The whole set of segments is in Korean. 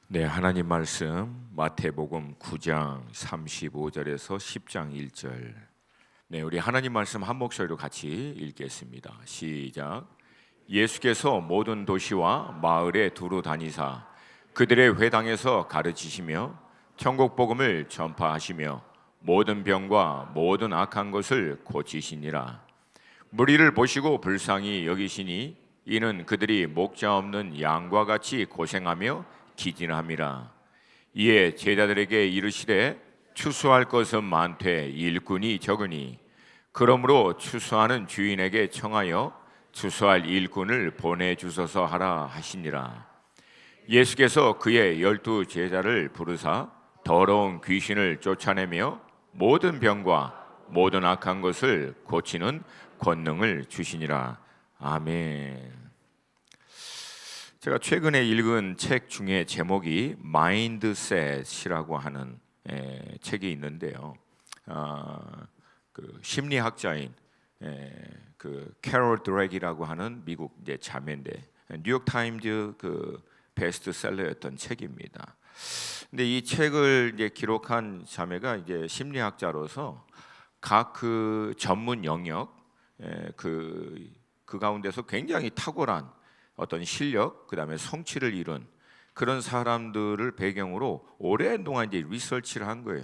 네, 하나님 말씀 마태복음 9장 35절에서 10장 1절. 네, 우리 하나님 말씀 한 목소리로 같이 읽겠습니다. 시작. 예수께서 모든 도시와 마을에 두루 다니사 그들의 회당에서 가르치시며 천국 복음을 전파하시며 모든 병과 모든 악한 것을 고치시니라. 무리를 보시고 불쌍히 여기시니 이는 그들이 목자 없는 양과 같이 고생하며 기진함이라. 이에 제자들에게 이르시되 추수할 것은 많되 일꾼이 적으니 그러므로 추수하는 주인에게 청하여 추수할 일꾼을 보내주소서 하라 하시니라. 예수께서 그의 12 제자를 부르사 더러운 귀신을 쫓아내며 모든 병과 모든 악한 것을 고치는 권능을 주시니라. 아멘. 제가 최근에 읽은 책 중에 제목이 마인드셋이라고 하는 책이 있는데요. 그 심리학자인 그 캐롤 드랙이라고 하는 미국 이제 자매인데 뉴욕 타임즈 그 베스트셀러였던 책입니다. 근데 이 책을 이제 기록한 자매가 이제 심리학자로서 각 그 전문 영역 그 가운데서 굉장히 탁월한 어떤 실력, 그 다음에 성취를 이룬 그런 사람들을 배경으로 오랜동안 이제 리서치를 한 거예요.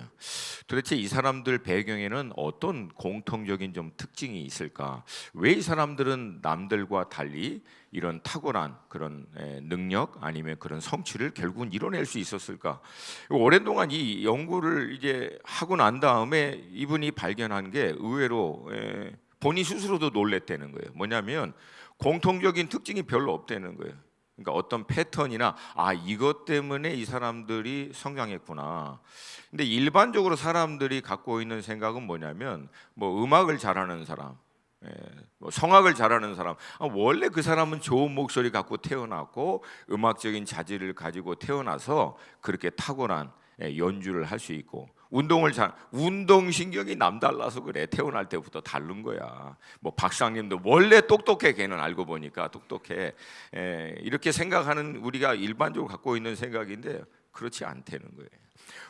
도대체 이 사람들 배경에는 어떤 공통적인 좀 특징이 있을까? 왜 이 사람들은 남들과 달리 이런 탁월한 그런 능력 아니면 그런 성취를 결국은 이뤄낼 수 있었을까? 오랜동안 이 연구를 이제 하고 난 다음에 이분이 발견한 게 의외로 본인 스스로도 놀랬다는 거예요. 뭐냐면 공통적인 특징이 별로 없다는 거예요. 그러니까 어떤 패턴이나 이것 때문에 이 사람들이 성장했구나. 근데 일반적으로 사람들이 갖고 있는 생각은 뭐냐면 뭐 음악을 잘하는 사람, 뭐 성악을 잘하는 사람, 원래 그 사람은 좋은 목소리 갖고 태어났고 음악적인 자질을 가지고 태어나서 그렇게 탁월한 연주를 할 수 있고 운동신경이 남달라서 그래. 태어날 때부터 다른 거야. 뭐 박사님도 원래 똑똑해. 걔는 알고 보니까 똑똑해. 이렇게 생각하는 우리가 일반적으로 갖고 있는 생각인데 그렇지 않다는 거예요.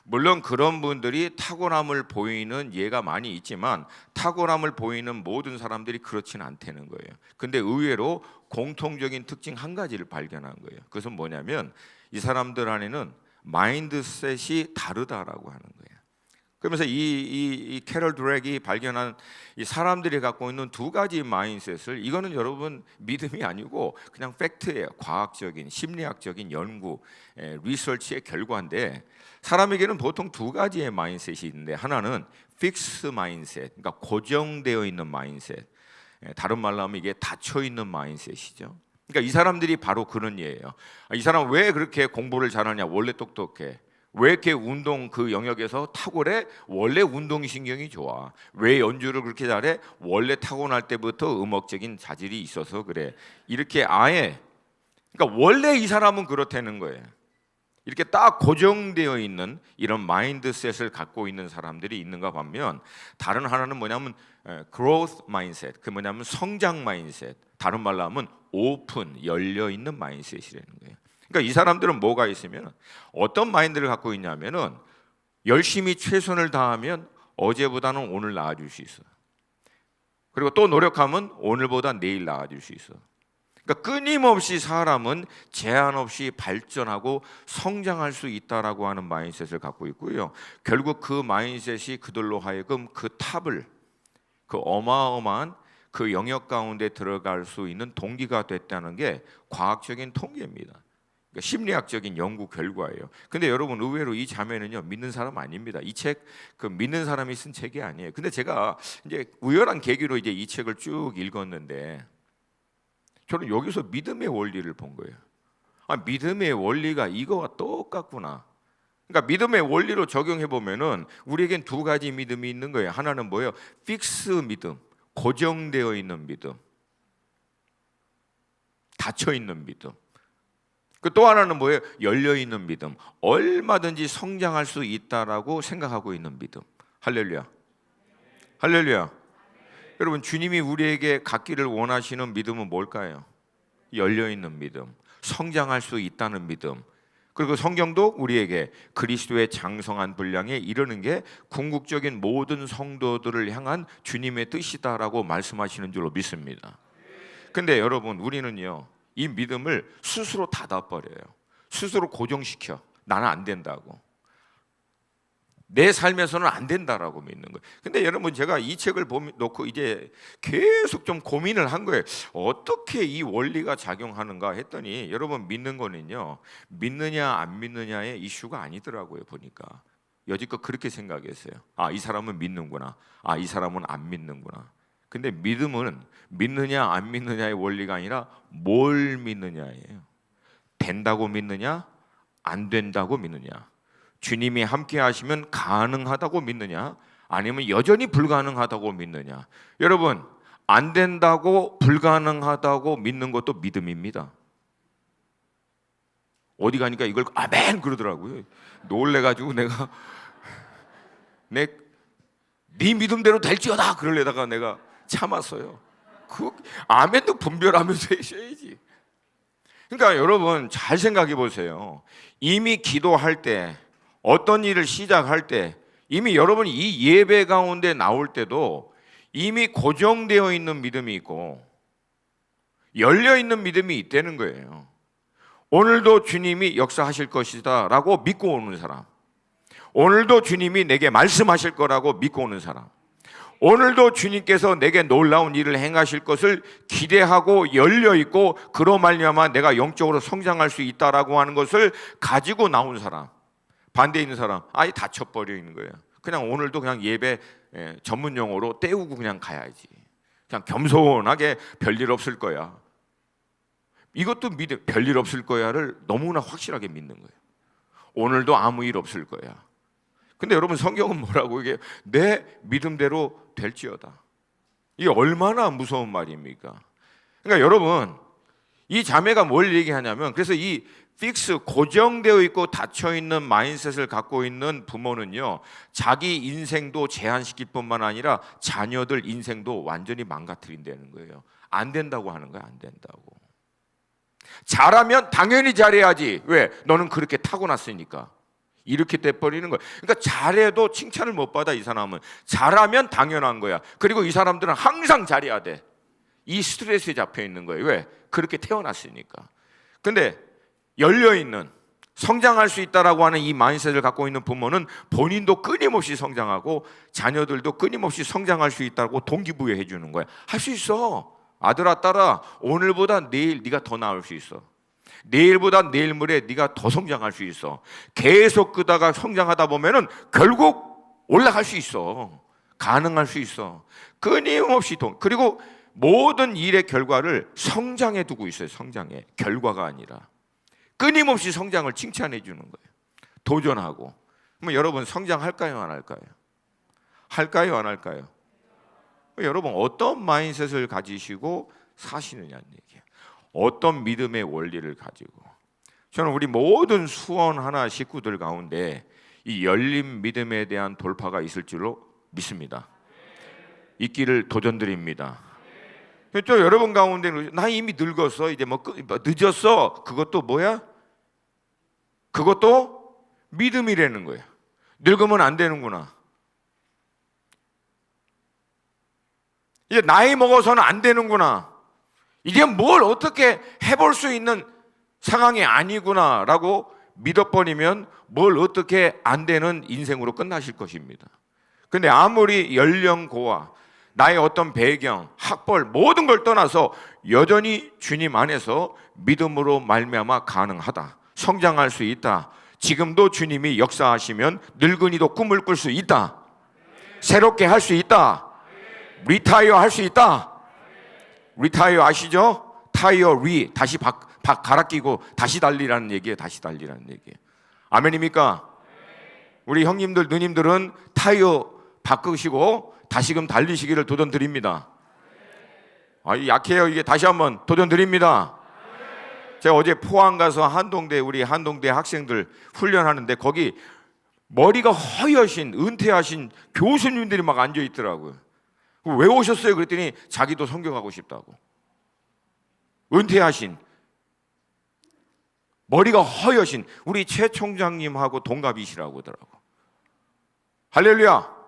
물론 그런 분들이 탁월함을 보이는 예가 많이 있지만 탁월함을 보이는 모든 사람들이 그렇지는 않다는 거예요. 근데 의외로 공통적인 특징 한 가지를 발견한 거예요. 그것은 뭐냐면 이 사람들 안에는 마인드셋이 다르다라고 하는 거예요. 그러면서 이 캐럴 드랙이 발견한 이 사람들이 갖고 있는 두 가지 마인드셋을, 이거는 여러분 믿음이 아니고 그냥 팩트예요. 과학적인 심리학적인 연구 리서치의 결과인데, 사람에게는 보통 두 가지의 마인드셋이 있는데, 하나는 픽스 마인드셋, 그러니까 고정되어 있는 마인드셋, 다른 말로 하면 이게 닫혀 있는 마인드셋이죠. 그러니까 이 사람들이 바로 그런 예예요. 이 사람 왜 그렇게 공부를 잘하냐? 원래 똑똑해. 왜 이렇게 운동 그 영역에서 탁월해? 원래 운동신경이 좋아. 왜 연주를 그렇게 잘해? 원래 타고날 때부터 음악적인 자질이 있어서 그래. 이렇게 그러니까 원래 이 사람은 그렇다는 거예요. 이렇게 딱 고정되어 있는 이런 마인드셋을 갖고 있는 사람들이 있는가 반면, 다른 하나는 뭐냐면 growth mindset, 그 뭐냐면 성장 마인드셋, 다른 말로 하면 오픈, 열려 있는 마인드셋이라는 거예요. 그러니까 이 사람들은 뭐가 있으면 어떤 마인드를 갖고 있냐면은 열심히 최선을 다하면 어제보다는 오늘 나아질 수 있어. 그리고 또 노력하면 오늘보다 내일 나아질 수 있어. 그러니까 끊임없이 사람은 제한 없이 발전하고 성장할 수 있다라고 하는 마인드셋을 갖고 있고요. 결국 그 마인드셋이 그들로 하여금 그 탑을, 그 어마어마한 그 영역 가운데 들어갈 수 있는 동기가 됐다는 게 과학적인 통계입니다. 그러니까 심리학적인 연구 결과예요. 근데 여러분 의외로 이 자매는요 믿는 사람 아닙니다. 이 책 그 믿는 사람이 쓴 책이 아니에요. 근데 제가 이제 우연한 계기로 이제 이 책을 쭉 읽었는데 저는 여기서 믿음의 원리를 본 거예요. 믿음의 원리가 이거와 똑같구나. 그러니까 믿음의 원리로 적용해 보면은 우리에겐 두 가지 믿음이 있는 거예요. 하나는 뭐예요? 픽스 믿음, 고정되어 있는 믿음, 닫혀 있는 믿음. 그 또 하나는 뭐예요? 열려 있는 믿음, 얼마든지 성장할 수 있다라고 생각하고 있는 믿음. 할렐루야, 할렐루야. 여러분 주님이 우리에게 갖기를 원하시는 믿음은 뭘까요? 열려 있는 믿음, 성장할 수 있다는 믿음. 그리고 성경도 우리에게 그리스도의 장성한 분량에 이르는 게 궁극적인 모든 성도들을 향한 주님의 뜻이다라고 말씀하시는 줄로 믿습니다. 근데 여러분, 우리는요, 이 믿음을 스스로 닫아버려요. 스스로 고정시켜. 나는 안 된다고. 내 삶에서는 안 된다라고 믿는 거예요. 근데 여러분, 제가 이 책을 놓고 이제 계속 좀 고민을 한 거예요. 어떻게 이 원리가 작용하는가 했더니, 여러분, 믿는 거는요, 믿느냐 안 믿느냐의 이슈가 아니더라고요. 보니까 여지껏 그렇게 생각했어요. 아, 이 사람은 믿는구나. 아, 이 사람은 안 믿는구나. 근데 믿음은 믿느냐 안 믿느냐의 원리가 아니라 뭘 믿느냐예요. 된다고 믿느냐, 안 된다고 믿느냐, 주님이 함께 하시면 가능하다고 믿느냐, 아니면 여전히 불가능하다고 믿느냐. 여러분, 안 된다고 불가능하다고 믿는 것도 믿음입니다. 어디 가니까 이걸 아멘 그러더라고요. 놀래가지고 내가 네 믿음대로 될지어다 그러려다가 내가 참았어요. 그 아멘도 분별하면서 하셔야지. 그러니까 여러분, 잘 생각해 보세요. 이미 기도할 때, 어떤 일을 시작할 때, 이미 여러분이 이 예배 가운데 나올 때도 이미 고정되어 있는 믿음이 있고 열려 있는 믿음이 있다는 거예요. 오늘도 주님이 역사하실 것이다 라고 믿고 오는 사람, 오늘도 주님이 내게 말씀하실 거라고 믿고 오는 사람, 오늘도 주님께서 내게 놀라운 일을 행하실 것을 기대하고 열려있고 그로 말미암아 내가 영적으로 성장할 수 있다라고 하는 것을 가지고 나온 사람. 반대에 있는 사람, 아예 닫혀버려 있는 거예요. 그냥 오늘도 그냥 예배 전문 용어로 때우고 그냥 가야지. 그냥 겸손하게 별일 없을 거야. 이것도 믿음, 별일 없을 거야를 너무나 확실하게 믿는 거예요. 오늘도 아무 일 없을 거야. 근데 여러분, 성경은 뭐라고, 이게 내 믿음대로 될지어다. 이게 얼마나 무서운 말입니까? 그러니까 여러분, 이 자매가 뭘 얘기하냐면, 그래서 이 픽스, 고정되어 있고 닫혀 있는 마인드셋을 갖고 있는 부모는요, 자기 인생도 제한시킬 뿐만 아니라 자녀들 인생도 완전히 망가뜨린다는 거예요. 안 된다고 하는 거야, 안 된다고. 잘하면 당연히 잘해야지. 왜? 너는 그렇게 타고났으니까. 이렇게 돼버리는 거야. 그러니까 잘해도 칭찬을 못 받아. 이 사람은 잘하면 당연한 거야. 그리고 이 사람들은 항상 잘해야 돼. 이 스트레스에 잡혀 있는 거예요. 왜? 그렇게 태어났으니까. 근데 열려있는, 성장할 수 있다라고 하는 이 마인드셋을 갖고 있는 부모는 본인도 끊임없이 성장하고 자녀들도 끊임없이 성장할 수 있다고 동기부여해 주는 거야. 할 수 있어. 아들아, 딸아, 오늘보다 내일 네가 더 나을 수 있어. 내일보다 내일 모레 네가 더 성장할 수 있어. 계속 끄다가 성장하다 보면은 결국 올라갈 수 있어. 가능할 수 있어. 끊임없이 그리고 모든 일의 결과를 성장에 두고 있어요. 성장에, 결과가 아니라 끊임없이 성장을 칭찬해 주는 거예요. 도전하고. 그럼 여러분, 성장할까요, 안 할까요? 할까요, 안 할까요? 여러분, 어떤 마인드셋을 가지시고 사시느냐는 얘기예요. 어떤 믿음의 원리를 가지고. 저는 우리 모든 수원 하나 식구들 가운데 이 열린 믿음에 대한 돌파가 있을 줄로 믿습니다. 있기를 도전드립니다. 또 여러분 가운데 나 이미 늙었어, 이제 뭐 늦었어, 그것도 뭐야? 그것도 믿음이라는 거야. 늙으면 안 되는구나. 이제 나이 먹어서는 안 되는구나. 이제 뭘 어떻게 해볼 수 있는 상황이 아니구나라고 믿어버리면 뭘 어떻게 안 되는 인생으로 끝나실 것입니다. 근데 아무리 연령고와 나의 어떤 배경, 학벌 모든 걸 떠나서 여전히 주님 안에서 믿음으로 말미암아 가능하다. 성장할 수 있다. 지금도 주님이 역사하시면 늙은이도 꿈을 꿀 수 있다. 새롭게 할 수 있다. 리타이어 할 수 있다. 리타이어 아시죠? 타이어 리, 다시 갈아 끼고 다시 달리라는 얘기예요. 다시 달리라는 얘기예요. 아멘입니까? 우리 형님들, 누님들은 타이어 바꾸시고 다시금 달리시기를 도전드립니다. 약해요. 이게 다시 한번 도전드립니다. 제가 어제 포항 가서 우리 한동대 학생들 훈련하는데 거기 머리가 허여신 은퇴하신 교수님들이 막 앉아 있더라고요. 왜 오셨어요? 그랬더니 자기도 성경하고 싶다고. 은퇴하신 머리가 허여신 우리 최 총장님하고 동갑이시라고 하더라고. 할렐루야.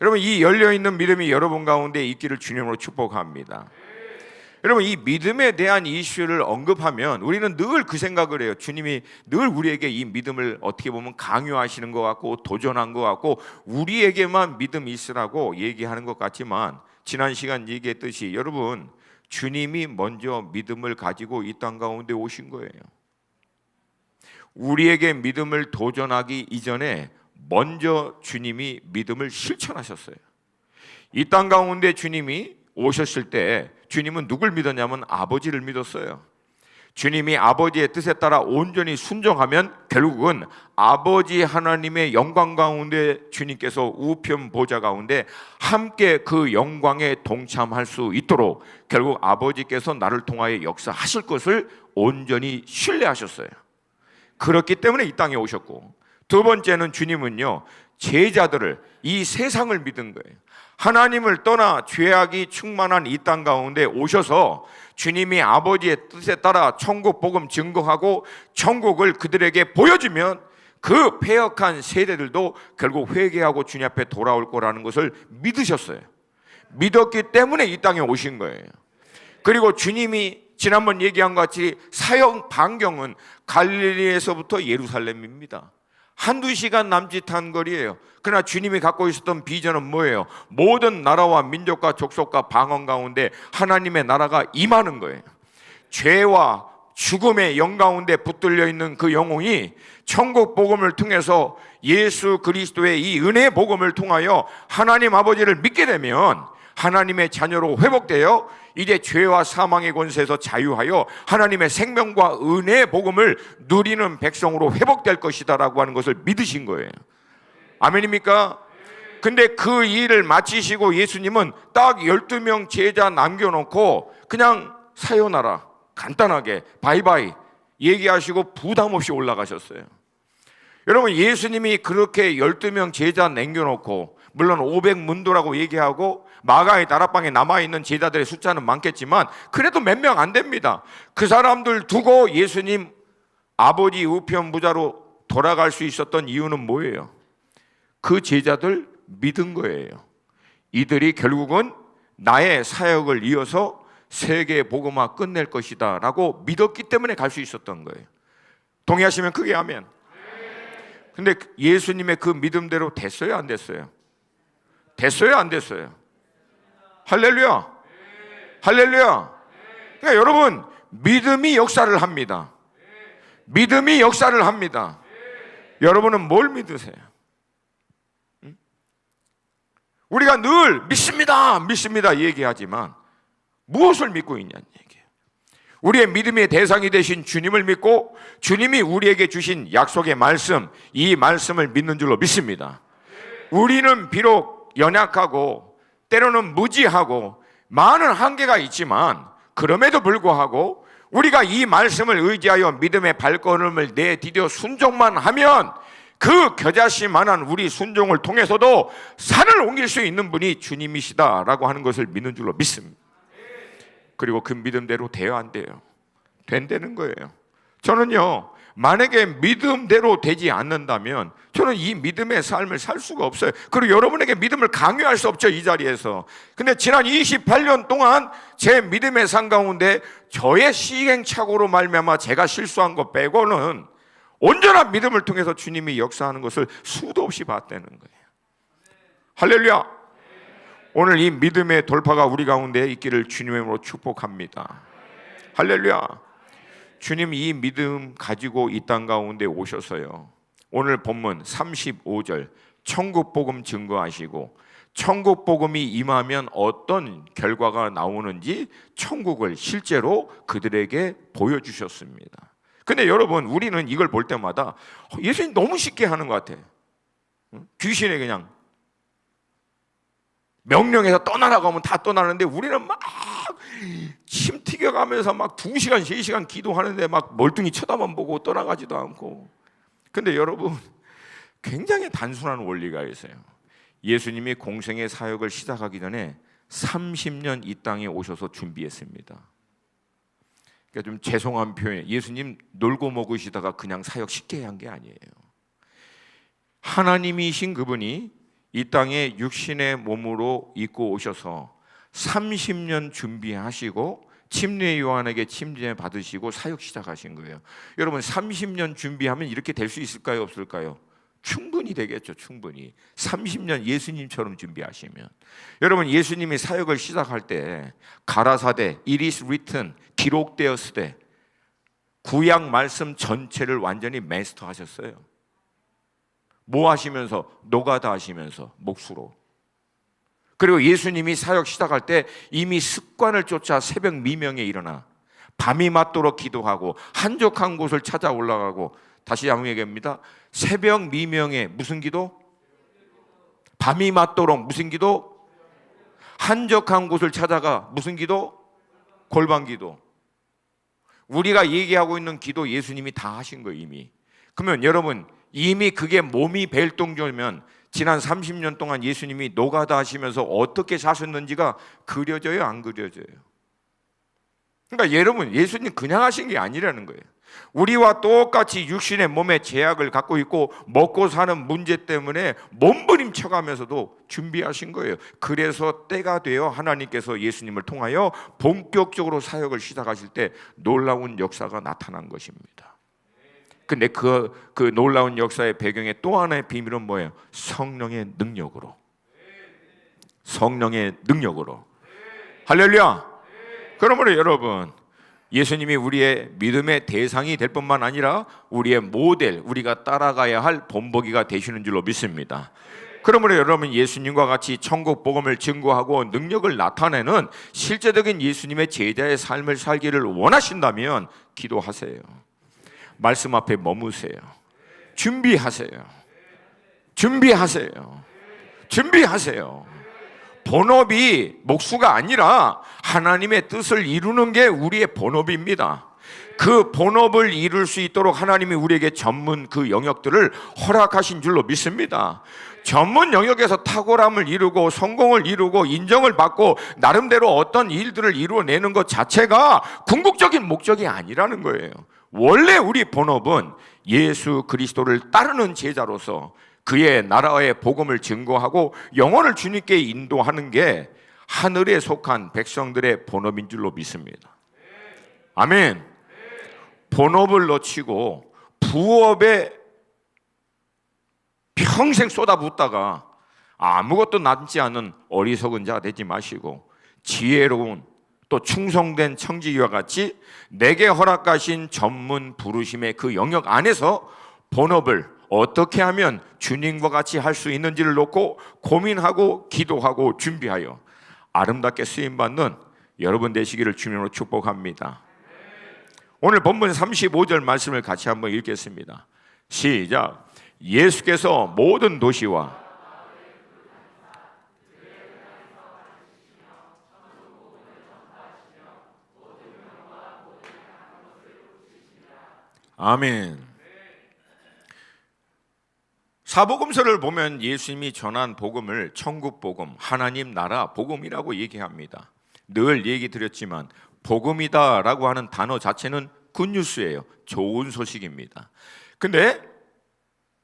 여러분, 이 열려있는 믿음이 여러분 가운데 있기를 주님으로 축복합니다. 여러분, 이 믿음에 대한 이슈를 언급하면 우리는 늘 그 생각을 해요. 주님이 늘 우리에게 이 믿음을 어떻게 보면 강요하시는 것 같고 도전한 것 같고 우리에게만 믿음이 있으라고 얘기하는 것 같지만, 지난 시간 얘기했듯이 여러분, 주님이 먼저 믿음을 가지고 이 땅 가운데 오신 거예요. 우리에게 믿음을 도전하기 이전에 먼저 주님이 믿음을 실천하셨어요. 이 땅 가운데 주님이 오셨을 때 주님은 누굴 믿었냐면 아버지를 믿었어요. 주님이 아버지의 뜻에 따라 온전히 순종하면 결국은 아버지 하나님의 영광 가운데 주님께서 우편 보좌 가운데 함께 그 영광에 동참할 수 있도록 결국 아버지께서 나를 통하여 역사하실 것을 온전히 신뢰하셨어요. 그렇기 때문에 이 땅에 오셨고, 두 번째는 주님은요, 제자들을, 이 세상을 믿은 거예요. 하나님을 떠나 죄악이 충만한 이 땅 가운데 오셔서 주님이 아버지의 뜻에 따라 천국 복음 증거하고 천국을 그들에게 보여주면 그 패역한 세대들도 결국 회개하고 주님 앞에 돌아올 거라는 것을 믿으셨어요. 믿었기 때문에 이 땅에 오신 거예요. 그리고 주님이 지난번 얘기한 것 같이 사역 반경은 갈릴리에서부터 예루살렘입니다. 한두 시간 남짓한 거리예요. 그러나 주님이 갖고 있었던 비전은 뭐예요? 모든 나라와 민족과 족속과 방언 가운데 하나님의 나라가 임하는 거예요. 죄와 죽음의 영 가운데 붙들려 있는 그 영혼이 천국 복음을 통해서 예수 그리스도의 이 은혜 복음을 통하여 하나님 아버지를 믿게 되면 하나님의 자녀로 회복되어 이제 죄와 사망의 권세에서 자유하여 하나님의 생명과 은혜의 복음을 누리는 백성으로 회복될 것이다라고 하는 것을 믿으신 거예요. 아멘입니까? 근데 그 일을 마치시고 예수님은 딱 12명 제자 남겨놓고 그냥 사요나라 간단하게 바이바이 얘기하시고 부담 없이 올라가셨어요. 여러분, 예수님이 그렇게 12명 제자 남겨놓고, 물론 500문도라고 얘기하고 마가의 다락방에 남아있는 제자들의 숫자는 많겠지만 그래도 몇 명 안 됩니다. 그 사람들 두고 예수님 아버지 우편 부자로 돌아갈 수 있었던 이유는 뭐예요? 그 제자들 믿은 거예요. 이들이 결국은 나의 사역을 이어서 세계 복음화 끝낼 것이다 라고 믿었기 때문에 갈 수 있었던 거예요. 동의하시면 크게 아멘. 근데 예수님의 그 믿음대로 됐어요, 안 됐어요? 됐어요, 안 됐어요? 할렐루야. 할렐루야. 그러니까 여러분, 믿음이 역사를 합니다. 믿음이 역사를 합니다. 여러분은 뭘 믿으세요? 우리가 늘 믿습니다, 믿습니다 얘기하지만 무엇을 믿고 있냐는 얘기예요. 우리의 믿음의 대상이 되신 주님을 믿고 주님이 우리에게 주신 약속의 말씀, 이 말씀을 믿는 줄로 믿습니다. 우리는 비록 연약하고 때로는 무지하고 많은 한계가 있지만 그럼에도 불구하고 우리가 이 말씀을 의지하여 믿음의 발걸음을 내디뎌 순종만 하면 그 겨자씨만한 우리 순종을 통해서도 산을 옮길 수 있는 분이 주님이시다라고 하는 것을 믿는 줄로 믿습니다. 그리고 그 믿음대로 돼요, 안 돼요? 된다는 거예요. 저는요, 만약에 믿음대로 되지 않는다면 저는 이 믿음의 삶을 살 수가 없어요. 그리고 여러분에게 믿음을 강요할 수 없죠, 이 자리에서. 근데 지난 28년 동안 제 믿음의 삶 가운데 저의 시행착오로 말미암아 제가 실수한 것 빼고는 온전한 믿음을 통해서 주님이 역사하는 것을 수도 없이 봤다는 거예요. 할렐루야. 오늘 이 믿음의 돌파가 우리 가운데 있기를 주님의 이름으로 축복합니다. 할렐루야. 주님 이 믿음 가지고 이 땅 가운데 오셔서요, 오늘 본문 35절 천국 복음 증거하시고 천국 복음이 임하면 어떤 결과가 나오는지 천국을 실제로 그들에게 보여주셨습니다. 근데 여러분, 우리는 이걸 볼 때마다 예수님 너무 쉽게 하는 것 같아요. 귀신에 그냥 명령해서 떠나라고 하면 다 떠나는데 우리는 막 침 튀겨가면서 막 2시간, 3시간 기도하는데 막 멀뚱히 쳐다만 보고 떠나가지도 않고. 근데 여러분, 굉장히 단순한 원리가 있어요. 예수님이 공생의 사역을 시작하기 전에 30년 이 땅에 오셔서 준비했습니다. 좀 죄송한 표현, 예수님 놀고 먹으시다가 그냥 사역 쉽게 한 게 아니에요. 하나님이신 그분이 이 땅에 육신의 몸으로 입고 오셔서 30년 준비하시고 침례 요한에게 침례 받으시고 사역 시작하신 거예요. 여러분 30년 준비하면 이렇게 될 수 있을까요? 없을까요? 충분히 되겠죠. 충분히 30년 예수님처럼 준비하시면. 여러분 예수님이 사역을 시작할 때 가라사대 It is written 기록되었으되 구약 말씀 전체를 완전히 마스터하셨어요. 뭐 하시면서? 노가다 하시면서 몫으로. 그리고 예수님이 사역 시작할 때 이미 습관을 쫓아 새벽 미명에 일어나 밤이 맞도록 기도하고 한적한 곳을 찾아 올라가고, 다시 한번 얘기합니다. 새벽 미명에 무슨 기도? 밤이 맞도록 무슨 기도? 한적한 곳을 찾아가 무슨 기도? 골방 기도. 우리가 얘기하고 있는 기도 예수님이 다 하신 거예요 이미. 그러면 여러분 이미 그게 몸이 벨 정도면 지난 30년 동안 예수님이 노가다 하시면서 어떻게 사셨는지가 그려져요, 안 그려져요? 그러니까 여러분 예수님 그냥 하신 게 아니라는 거예요. 우리와 똑같이 육신의 몸에 제약을 갖고 있고 먹고 사는 문제 때문에 몸부림쳐가면서도 준비하신 거예요. 그래서 때가 되어 하나님께서 예수님을 통하여 본격적으로 사역을 시작하실 때 놀라운 역사가 나타난 것입니다. 근데 그 놀라운 역사의 배경에 또 하나의 비밀은 뭐예요? 성령의 능력으로. 성령의 능력으로. 할렐루야. 그러므로 여러분 예수님이 우리의 믿음의 대상이 될 뿐만 아니라 우리의 모델, 우리가 따라가야 할 본보기가 되시는 줄로 믿습니다. 그러므로 여러분 예수님과 같이 천국 복음을 증거하고 능력을 나타내는 실제적인 예수님의 제자의 삶을 살기를 원하신다면 기도하세요. 말씀 앞에 머무세요. 준비하세요. 준비하세요. 준비하세요. 본업이 목수가 아니라 하나님의 뜻을 이루는 게 우리의 본업입니다. 그 본업을 이룰 수 있도록 하나님이 우리에게 전문 그 영역들을 허락하신 줄로 믿습니다. 전문 영역에서 탁월함을 이루고 성공을 이루고 인정을 받고 나름대로 어떤 일들을 이루어내는 것 자체가 궁극적인 목적이 아니라는 거예요. 원래 우리 본업은 예수 그리스도를 따르는 제자로서 그의 나라의 복음을 증거하고 영혼을 주님께 인도하는 게 하늘에 속한 백성들의 본업인 줄로 믿습니다. 아멘. 본업을 놓치고 부업에 평생 쏟아붓다가 아무것도 남지 않은 어리석은 자 되지 마시고 지혜로운 또 충성된 청지기와 같이 내게 허락하신 전문 부르심의 그 영역 안에서 본업을 어떻게 하면 주님과 같이 할 수 있는지를 놓고 고민하고 기도하고 준비하여 아름답게 쓰임받는 여러분 되시기를 주님으로 축복합니다. 오늘 본문 35절 말씀을 같이 한번 읽겠습니다. 시작. 예수께서 모든 도시와 아멘. 사복음서를 보면 예수님이 전한 복음을 천국 복음, 하나님 나라 복음이라고 얘기합니다. 늘 얘기 드렸지만 복음이다라고 하는 단어 자체는 굿뉴스예요. 좋은 소식입니다. 근데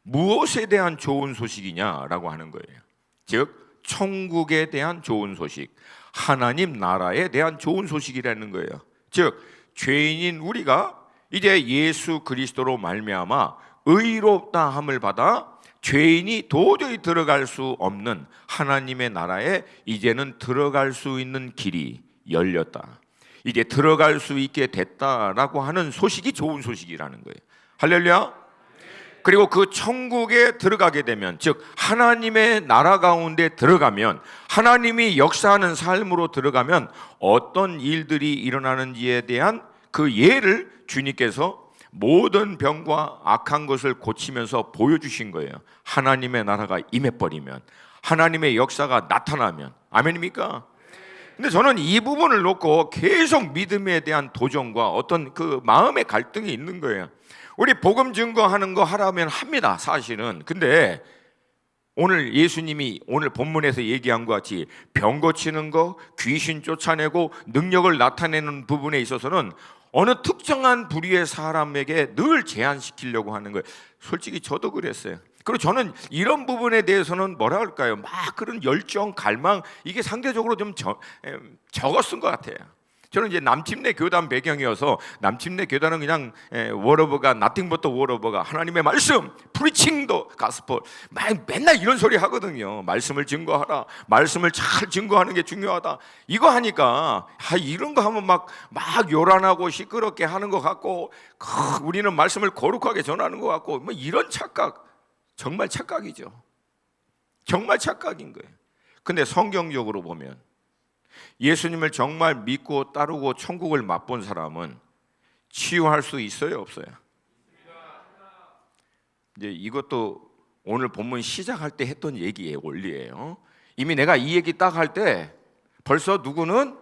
무엇에 대한 좋은 소식이냐라고 하는 거예요. 즉 천국에 대한 좋은 소식, 하나님 나라에 대한 좋은 소식이라는 거예요. 즉 죄인인 우리가 이제 예수 그리스도로 말미암아 의롭다 함을 받아 죄인이 도저히 들어갈 수 없는 하나님의 나라에 이제는 들어갈 수 있는 길이 열렸다. 이제 들어갈 수 있게 됐다라고 하는 소식이 좋은 소식이라는 거예요. 할렐루야. 그리고 그 천국에 들어가게 되면, 즉 하나님의 나라 가운데 들어가면, 하나님이 역사하는 삶으로 들어가면 어떤 일들이 일어나는지에 대한 그 예를 주님께서 모든 병과 악한 것을 고치면서 보여주신 거예요. 하나님의 나라가 임해버리면, 하나님의 역사가 나타나면. 아멘입니까? 근데 저는 이 부분을 놓고 계속 믿음에 대한 도전과 어떤 그 마음의 갈등이 있는 거예요. 우리 복음 증거하는 거 하라면 합니다, 사실은. 근데 오늘 예수님이 오늘 본문에서 얘기한 것 같이 병 고치는 거, 귀신 쫓아내고 능력을 나타내는 부분에 있어서는 어느 특정한 부류의 사람에게 늘 제한시키려고 하는 거예요. 솔직히 저도 그랬어요. 그리고 저는 이런 부분에 대해서는 뭐라 할까요? 막 그런 열정, 갈망, 이게 상대적으로 좀 적었은 것 같아요. 저는 이제 남침내 교단 배경이어서, 남침내 교단은 그냥 워러버가 nothing but the 워러버가 하나님의 말씀, 프리칭도 가스펠, 맨날 이런 소리 하거든요. 말씀을 증거하라, 말씀을 잘 증거하는 게 중요하다. 이거 하니까 이런 거 하면 막 요란하고 시끄럽게 하는 것 같고, 우리는 말씀을 거룩하게 전하는 것 같고, 뭐 이런 착각, 정말 착각이죠. 정말 착각인 거예요. 근데 성경적으로 보면 예수님을 정말 믿고 따르고 천국을 맛본 사람은 치유할 수 있어요, 없어요? 이제 이것도 오늘 본문 시작할 때 했던 얘기예요, 원리예요. 이미 내가 이 얘기 딱 할 때 벌써 누구는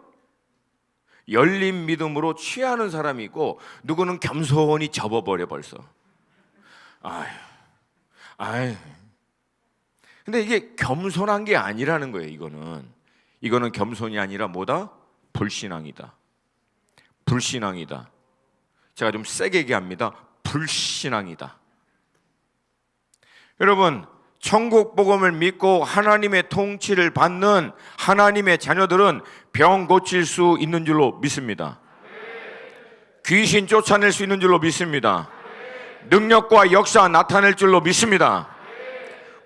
열린 믿음으로 취하는 사람이 있고, 누구는 겸손히 접어버려 벌써. 아유. 근데 이게 겸손한 게 아니라는 거예요. 이거는 겸손이 아니라 뭐다? 불신앙이다. 불신앙이다. 제가 좀 세게 얘기합니다. 불신앙이다. 여러분, 천국 복음을 믿고 하나님의 통치를 받는 하나님의 자녀들은 병 고칠 수 있는 줄로 믿습니다. 귀신 쫓아낼 수 있는 줄로 믿습니다. 능력과 역사 나타낼 줄로 믿습니다.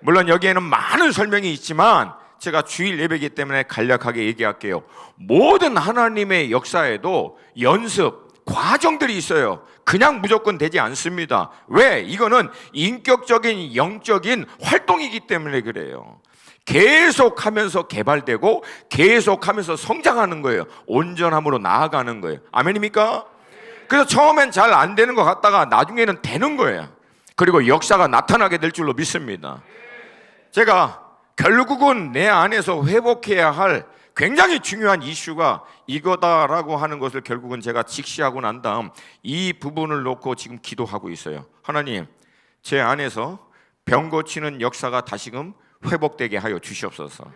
물론 여기에는 많은 설명이 있지만 제가 주일 예배이기 때문에 간략하게 얘기할게요. 모든 하나님의 역사에도 연습, 과정들이 있어요. 그냥 무조건 되지 않습니다. 왜? 이거는 인격적인 영적인 활동이기 때문에 그래요. 계속하면서 개발되고 계속하면서 성장하는 거예요. 온전함으로 나아가는 거예요. 아멘입니까? 그래서 처음엔 잘 안 되는 것 같다가 나중에는 되는 거예요. 그리고 역사가 나타나게 될 줄로 믿습니다. 제가 결국은 내 안에서 회복해야 할 굉장히 중요한 이슈가 이거다라고 하는 것을 결국은 제가 직시하고 난 다음 이 부분을 놓고 지금 기도하고 있어요. 하나님, 제 안에서 병 고치는 역사가 다시금 회복되게 하여 주시옵소서.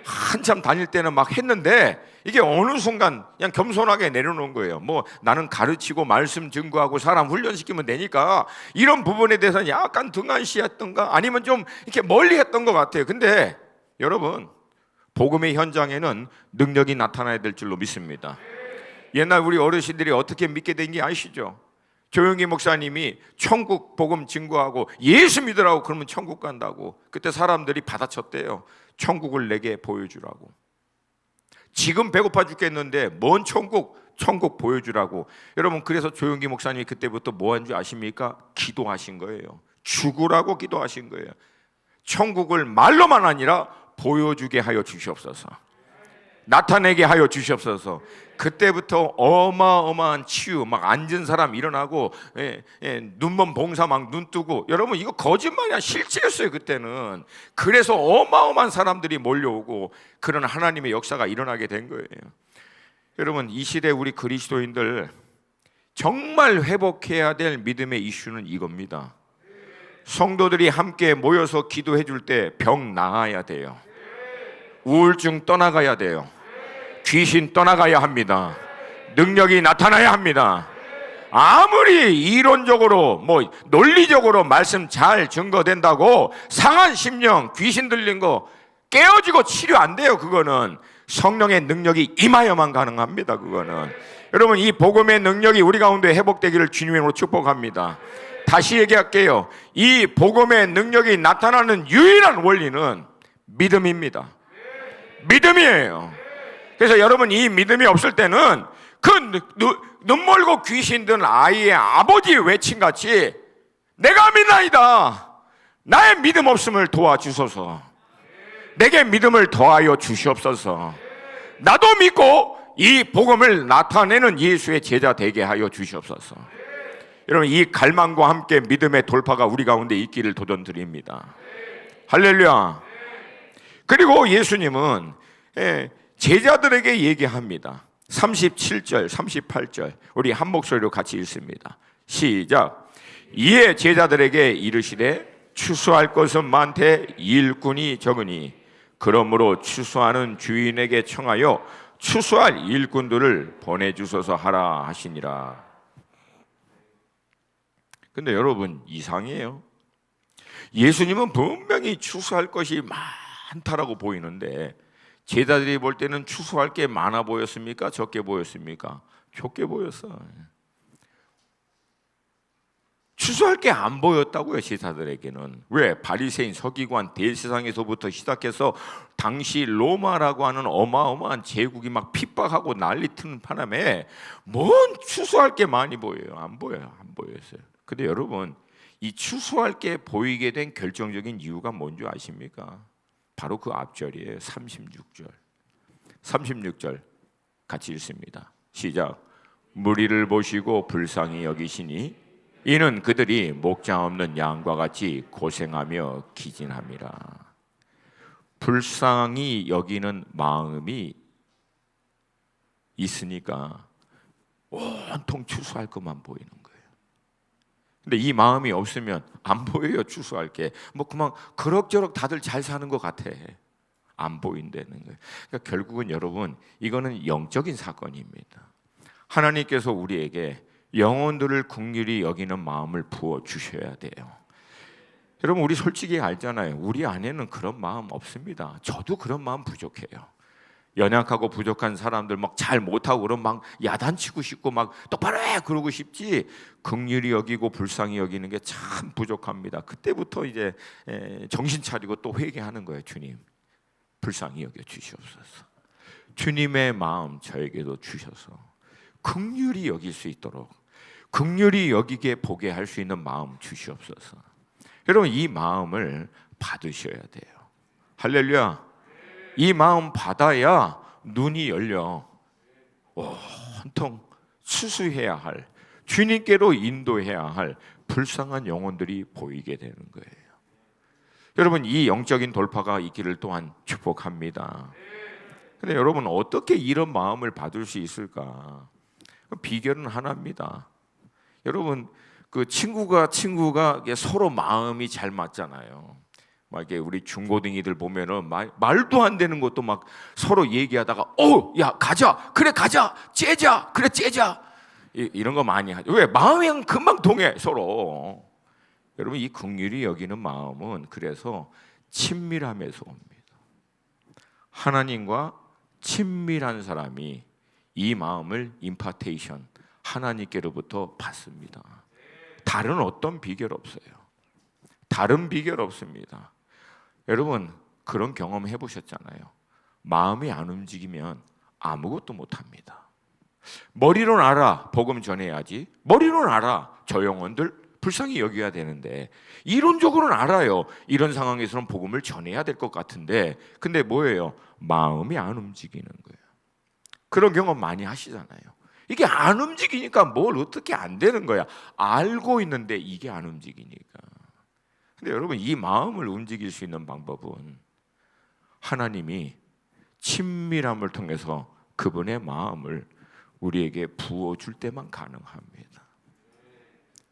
한참 다닐 때는 막 했는데 이게 어느 순간 그냥 겸손하게 내려놓은 거예요. 뭐 나는 가르치고 말씀 증거하고 사람 훈련시키면 되니까 이런 부분에 대해서는 약간 등한시했던가 아니면 좀 이렇게 멀리 했던 것 같아요. 근데 여러분, 복음의 현장에는 능력이 나타나야 될 줄로 믿습니다. 옛날 우리 어르신들이 어떻게 믿게 된 게 아시죠? 조용기 목사님이 천국 복음 증거하고 예수 믿으라고 그러면 천국 간다고. 그때 사람들이 받아쳤대요. 천국을 내게 보여주라고. 지금 배고파 죽겠는데 뭔 천국 보여주라고. 여러분, 그래서 조용기 목사님이 그때부터 뭐 한 줄 아십니까? 기도하신 거예요. 죽으라고 기도하신 거예요. 천국을 말로만 아니라 보여주게 하여 주시옵소서. 나타내게 하여 주시옵소서. 그때부터 어마어마한 치유, 막 앉은 사람 일어나고, 눈먼 봉사 막 눈 뜨고. 여러분, 이거 거짓말이야. 실제였어요 그때는. 그래서 어마어마한 사람들이 몰려오고 그런 하나님의 역사가 일어나게 된 거예요. 여러분, 이 시대 우리 그리스도인들 정말 회복해야 될 믿음의 이슈는 이겁니다. 성도들이 함께 모여서 기도해 줄 때 병 나아야 돼요. 우울증 떠나가야 돼요. 귀신 떠나가야 합니다. 능력이 나타나야 합니다. 아무리 이론적으로 논리적으로 말씀 잘 증거된다고 상한 심령, 귀신 들린 거 깨어지고 치료 안 돼요. 그거는 성령의 능력이 임하여만 가능합니다. 그거는 여러분, 이 복음의 능력이 우리 가운데 회복되기를 주님으로 축복합니다. 다시 얘기할게요. 이 복음의 능력이 나타나는 유일한 원리는 믿음입니다. 믿음이에요. 그래서 여러분, 이 믿음이 없을 때는 그 눈멀고 귀신 든 아이의 아버지의 외침같이 내가 믿나이다, 나의 믿음 없음을 도와주소서, 내게 믿음을 더하여 주시옵소서, 나도 믿고 이 복음을 나타내는 예수의 제자 되게 하여 주시옵소서. 여러분, 이 갈망과 함께 믿음의 돌파가 우리 가운데 있기를 도전드립니다. 할렐루야. 그리고 예수님은 제자들에게 얘기합니다. 37절, 38절 우리 한 목소리로 같이 읽습니다. 시작. 이에 제자들에게 이르시되 추수할 것은 많되 일꾼이 적으니 그러므로 추수하는 주인에게 청하여 추수할 일꾼들을 보내주소서 하라 하시니라. 근데 여러분 이상해요. 예수님은 분명히 추수할 것이 많다라고 보이는데 제자들이 볼 때는 추수할 게 많아 보였습니까? 적게 보였습니까? 적게 보였어. 추수할 게 안 보였다고요, 제자들에게는. 왜? 바리새인, 서기관, 대제사장에서부터 시작해서 당시 로마라고 하는 어마어마한 제국이 막 핍박하고 난리 트는 바람에 뭔 추수할 게 많이 보여요? 안 보여요, 안 보였어요. 근데 여러분, 이 추수할 게 보이게 된 결정적인 이유가 뭔지 아십니까? 바로 그 앞절이에요. 36절. 36절 같이 읽습니다. 시작. 무리를 보시고 불쌍히 여기시니 이는 그들이 목장 없는 양과 같이 고생하며 기진함이라. 불쌍히 여기는 마음이 있으니까 온통 추수할 것만 보이는 거예요. 근데 이 마음이 없으면 안 보여요. 추수할 게 뭐 그만 그럭저럭 다들 잘 사는 것 같아. 안 보인다는 거예요. 그러니까 결국은 여러분 이거는 영적인 사건입니다. 하나님께서 우리에게 영혼들을 긍휼히 여기는 마음을 부어 주셔야 돼요. 여러분 우리 솔직히 알잖아요. 우리 안에는 그런 마음 없습니다. 저도 그런 마음 부족해요. 연약하고 부족한 사람들 막 잘 못하고 그러면 막 야단치고 싶고 막 똑바로 해 그러고 싶지 긍휼히 여기고 불쌍히 여기는 게 참 부족합니다. 그때부터 이제 정신 차리고 또 회개하는 거예요. 주님 불쌍히 여겨 주시옵소서. 주님의 마음 저에게도 주셔서 긍휼히 여길 수 있도록 긍휼히 여기게 보게 할 수 있는 마음 주시옵소서. 여러분 이 마음을 받으셔야 돼요. 할렐루야. 이 마음 받아야 눈이 열려 온통 수수해야 할 주님께로 인도해야 할 불쌍한 영혼들이 보이게 되는 거예요. 여러분 이 영적인 돌파가 있기를 또한 축복합니다. 근데 여러분 어떻게 이런 마음을 받을 수 있을까? 비결은 하나입니다. 여러분 그 친구가 서로 마음이 잘 맞잖아요. 막 이렇게 우리 중고등이들 보면은 말도 안 되는 것도 막 서로 얘기하다가 야 가자 그래 가자 째자 그래 째자 이런 거 많이 하죠. 왜? 마음이 금방 통해 서로. 여러분 이 긍휼히 여기는 마음은 그래서 친밀함에서 옵니다. 하나님과 친밀한 사람이 이 마음을 임파테이션 하나님께로부터 받습니다. 다른 어떤 비결 없어요. 다른 비결 없습니다. 여러분 그런 경험 해보셨잖아요. 마음이 안 움직이면 아무것도 못합니다. 머리로는 알아 복음 전해야지. 머리로는 알아 저 영혼들 불쌍히 여겨야 되는데 이론적으로는 알아요. 이런 상황에서는 복음을 전해야 될 것 같은데 근데 뭐예요? 마음이 안 움직이는 거예요. 그런 경험 많이 하시잖아요. 이게 안 움직이니까 뭘 어떻게 안 되는 거야. 알고 있는데 이게 안 움직이니까. 근데 여러분 이 마음을 움직일 수 있는 방법은 하나님이 친밀함을 통해서 그분의 마음을 우리에게 부어줄 때만 가능합니다.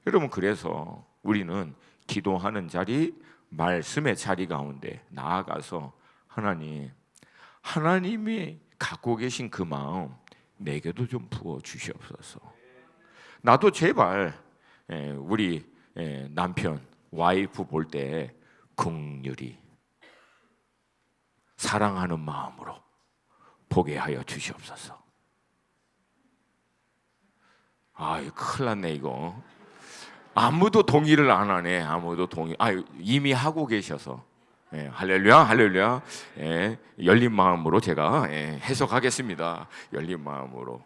여러분 그래서 우리는 기도하는 자리, 말씀의 자리 가운데 나아가서 하나님이 갖고 계신 그 마음 내게도 좀 부어 주시옵소서. 나도 제발 우리 남편, 와이프 볼 때 긍휼히 사랑하는 마음으로 보게 하여 주시옵소서. 아이 큰일 났네 이거. 아무도 동의를 안 하네. 아무도 이미 하고 계셔서. 할렐루야, 할렐루야. 열린 마음으로 제가 해석하겠습니다. 열린 마음으로.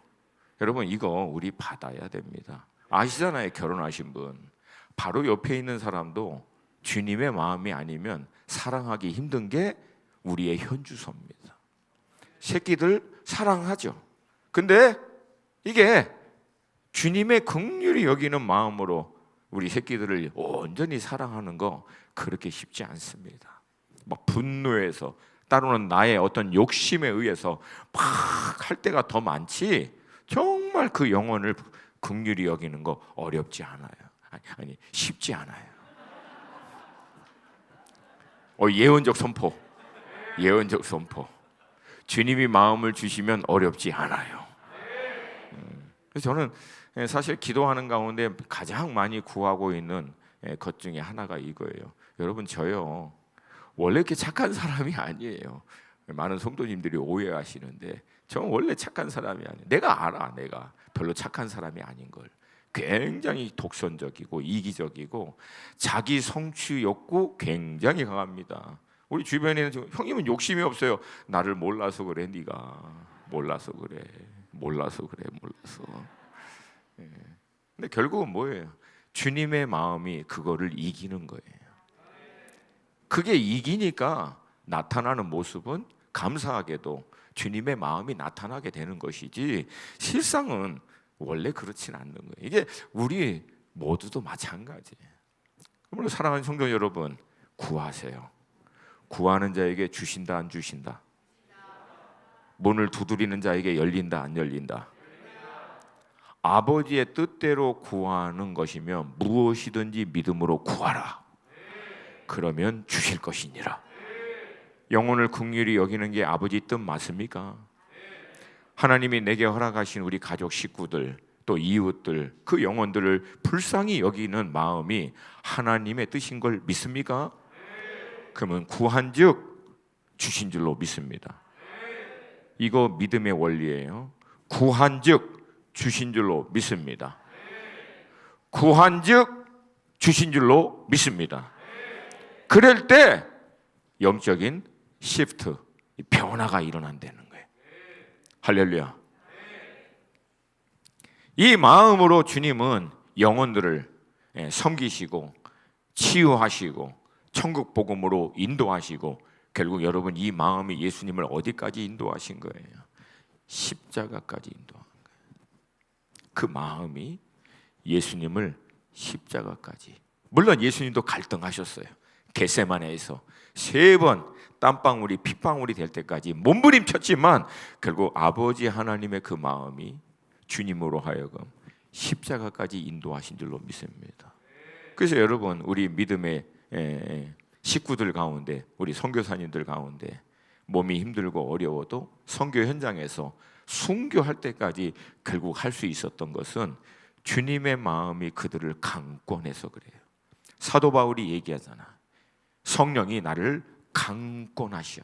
여러분 이거 우리 받아야 됩니다. 아시잖아요, 결혼하신 분. 바로 옆에 있는 사람도 주님의 마음이 아니면 사랑하기 힘든 게 우리의 현주소입니다. 새끼들 사랑하죠. 근데 이게 주님의 긍휼히 여기는 마음으로 우리 새끼들을 온전히 사랑하는 거 그렇게 쉽지 않습니다. 막 분노해서 때로는 나의 어떤 욕심에 의해서 막 할 때가 더 많지 정말 그 영혼을 긍휼히 여기는 거 어렵지 않아요. 아니 쉽지 않아요. 예언적 선포. 예언적 선포. 주님이 마음을 주시면 어렵지 않아요. 그래서 저는 사실 기도하는 가운데 가장 많이 구하고 있는 것 중에 하나가 이거예요. 여러분, 저요 원래 이렇게 착한 사람이 아니에요. 많은 성도님들이 오해하시는데 저는 원래 착한 사람이 아니에요. 내가 알아, 내가 별로 착한 사람이 아닌 걸. 굉장히 독선적이고 이기적이고 자기 성취 욕구 굉장히 강합니다. 우리 주변에는 형님은 욕심이 없어요. 나를 몰라서 그래. 네가 몰라서 그래. 몰라서. 근데 결국은 뭐예요? 주님의 마음이 그거를 이기는 거예요. 그게 이기니까 나타나는 모습은 감사하게도 주님의 마음이 나타나게 되는 것이지, 실상은 원래 그렇진 않는 거예요. 이게 우리 모두도 마찬가지예요. 그러므로 사랑하는 성도 여러분, 구하세요. 구하는 자에게 주신다, 안 주신다? 문을 두드리는 자에게 열린다, 안 열린다? 아버지의 뜻대로 구하는 것이면 무엇이든지 믿음으로 구하라. 그러면 주실 것이니라. 영혼을 긍휼히 여기는 게 아버지 뜻 맞습니까? 하나님이 내게 허락하신 우리 가족 식구들, 또 이웃들, 그 영혼들을 불쌍히 여기는 마음이 하나님의 뜻인 걸 믿습니까? 그러면 구한즉 주신 줄로 믿습니다. 이거 믿음의 원리예요. 구한즉 주신 줄로 믿습니다. 구한즉 주신 줄로 믿습니다. 그럴 때 영적인 시프트, 변화가 일어난다는 거예요. 할렐루야. 이 마음으로 주님은 영혼들을 섬기시고 치유하시고 천국 복음으로 인도하시고, 결국 여러분 이 마음이 예수님을 어디까지 인도하신 거예요? 십자가까지 인도한 거예요. 그 마음이 예수님을 십자가까지. 물론 예수님도 갈등하셨어요. 겟세마네에서 3번 땀방울이 핏방울이 될 때까지 몸부림쳤지만 결국 아버지 하나님의 그 마음이 주님으로 하여금 십자가까지 인도하신 줄로 믿습니다. 그래서 여러분, 우리 믿음의 식구들 가운데, 우리 선교사님들 가운데 몸이 힘들고 어려워도 선교 현장에서 순교할 때까지 결국 할 수 있었던 것은 주님의 마음이 그들을 강권해서 그래요. 사도 바울이 얘기하잖아. 성령이 나를 강권하시오.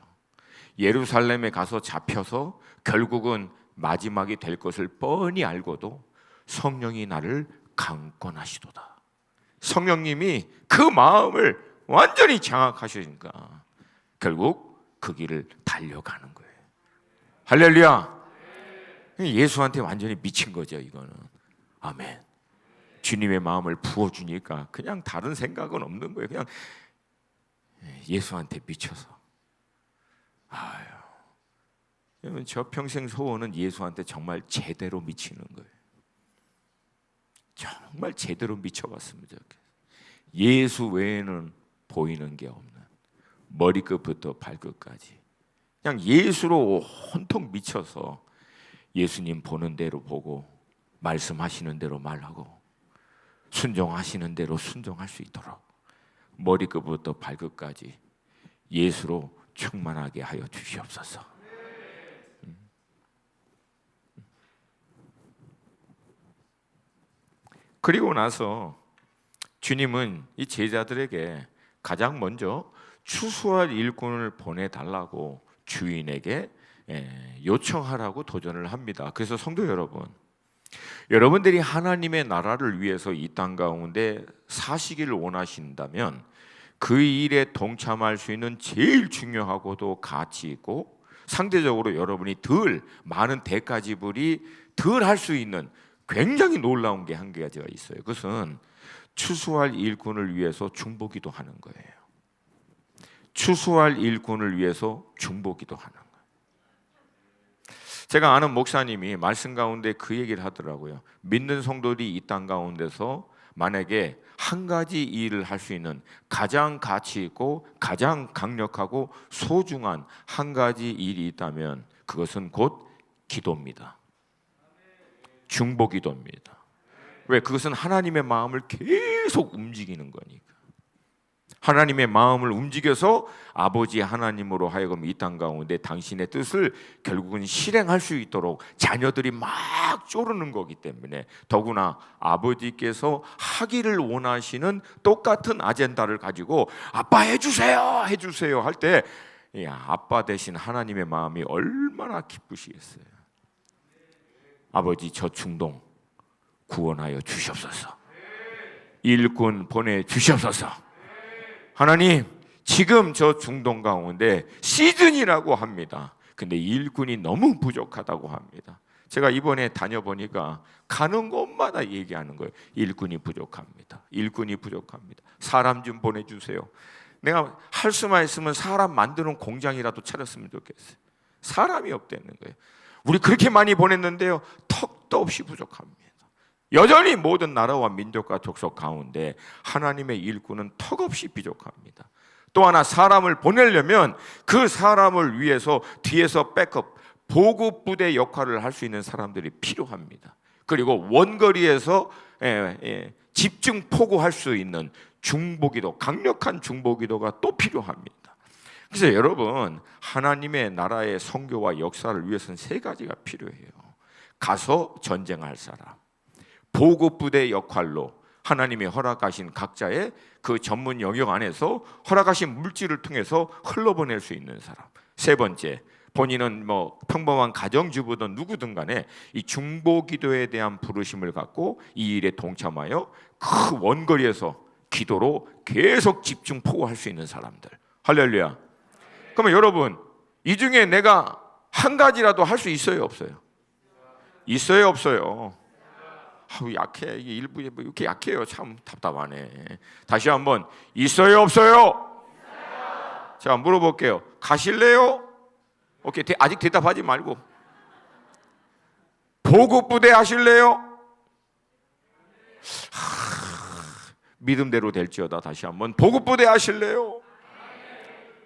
예루살렘에 가서 잡혀서 결국은 마지막이 될 것을 뻔히 알고도 성령이 나를 강권하시도다. 성령님이 그 마음을 완전히 장악하시니까 결국 그 길을 달려가는 거예요. 할렐루야. 예수한테 완전히 미친 거죠, 이거는. 아멘. 주님의 마음을 부어주니까 그냥 다른 생각은 없는 거예요. 그냥 예수한테 미쳐서. 아유, 여러분, 저 평생 소원은 예수한테 정말 제대로 미치는 거예요. 정말 제대로 미쳐봤으면 좋겠어요. 예수 외에는 보이는 게 없는, 머리끝부터 발끝까지 그냥 예수로 온통 미쳐서 예수님 보는 대로 보고 말씀하시는 대로 말하고 순종하시는 대로 순종할 수 있도록 머리끝부터 발끝까지 예수로 충만하게 하여 주시옵소서. 그리고 나서 주님은 이 제자들에게 가장 먼저 추수할 일꾼을 보내달라고 주인에게 요청하라고 도전을 합니다. 그래서 성도 여러분, 여러분들이 하나님의 나라를 위해서 이 땅 가운데 사시기를 원하신다면 그 일에 동참할 수 있는 제일 중요하고도 가치 있고 상대적으로 여러분이 덜 많은 대가 지불이 덜 할 수 있는 굉장히 놀라운 게 한 가지가 있어요. 그것은 추수할 일꾼을 위해서 중보기도 하는 거예요. 추수할 일꾼을 위해서 중보기도 하는 거예요. 제가 아는 목사님이 말씀 가운데 그 얘기를 하더라고요. 믿는 성도들이 이 땅 가운데서 만약에 한 가지 일을 할 수 있는 가장 가치 있고 가장 강력하고 소중한 한 가지 일이 있다면 그것은 곧 기도입니다. 중보기도입니다. 왜? 그것은 하나님의 마음을 계속 움직이는 거니까. 하나님의 마음을 움직여서 아버지 하나님으로 하여금 이 땅 가운데 당신의 뜻을 결국은 실행할 수 있도록 자녀들이 막 쪼르는 거기 때문에, 더구나 아버지께서 하기를 원하시는 똑같은 아젠다를 가지고 아빠 해주세요 해주세요 할 때, 아빠 대신 하나님의 마음이 얼마나 기쁘시겠어요. 아버지, 저 중동 구원하여 주시옵소서. 일꾼 보내주시옵소서. 하나님, 지금 저 중동 가운데 시즌이라고 합니다. 근데 일꾼이 너무 부족하다고 합니다. 제가 이번에 다녀보니까 가는 곳마다 얘기하는 거예요. 일꾼이 부족합니다. 일꾼이 부족합니다. 사람 좀 보내주세요. 내가 할 수만 있으면 사람 만드는 공장이라도 차렸으면 좋겠어요. 사람이 없다는 거예요. 우리 그렇게 많이 보냈는데요, 턱도 없이 부족합니다. 여전히 모든 나라와 민족과 족속 가운데 하나님의 일꾼은 턱없이 부족합니다. 또 하나, 사람을 보내려면 그 사람을 위해서 뒤에서 백업, 보급부대 역할을 할 수 있는 사람들이 필요합니다. 그리고 원거리에서 집중 포고할 수 있는 중보기도, 강력한 중보기도가 또 필요합니다. 그래서 여러분, 하나님의 나라의 선교와 역사를 위해서는 세 가지가 필요해요. 가서 전쟁할 사람, 보급부대 역할로 하나님이 허락하신 각자의 그 전문 영역 안에서 허락하신 물질을 통해서 흘러보낼 수 있는 사람. 세 번째, 본인은 평범한 가정주부든 누구든 간에 이 중보기도에 대한 부르심을 갖고 이 일에 동참하여 그 원거리에서 기도로 계속 집중 포고할 수 있는 사람들. 할렐루야. 그러면 여러분, 이 중에 내가 한 가지라도 할 수 있어요, 없어요? 있어요, 없어요? 약해. 이게 일부에 이렇게 약해요. 참 답답하네. 다시 한번, 있어요, 없어요? 자, 물어볼게요. 가실래요? 오케이, 아직 대답하지 말고. 보급부대 하실래요? 믿음대로 될지어다. 다시 한번, 보급부대 하실래요?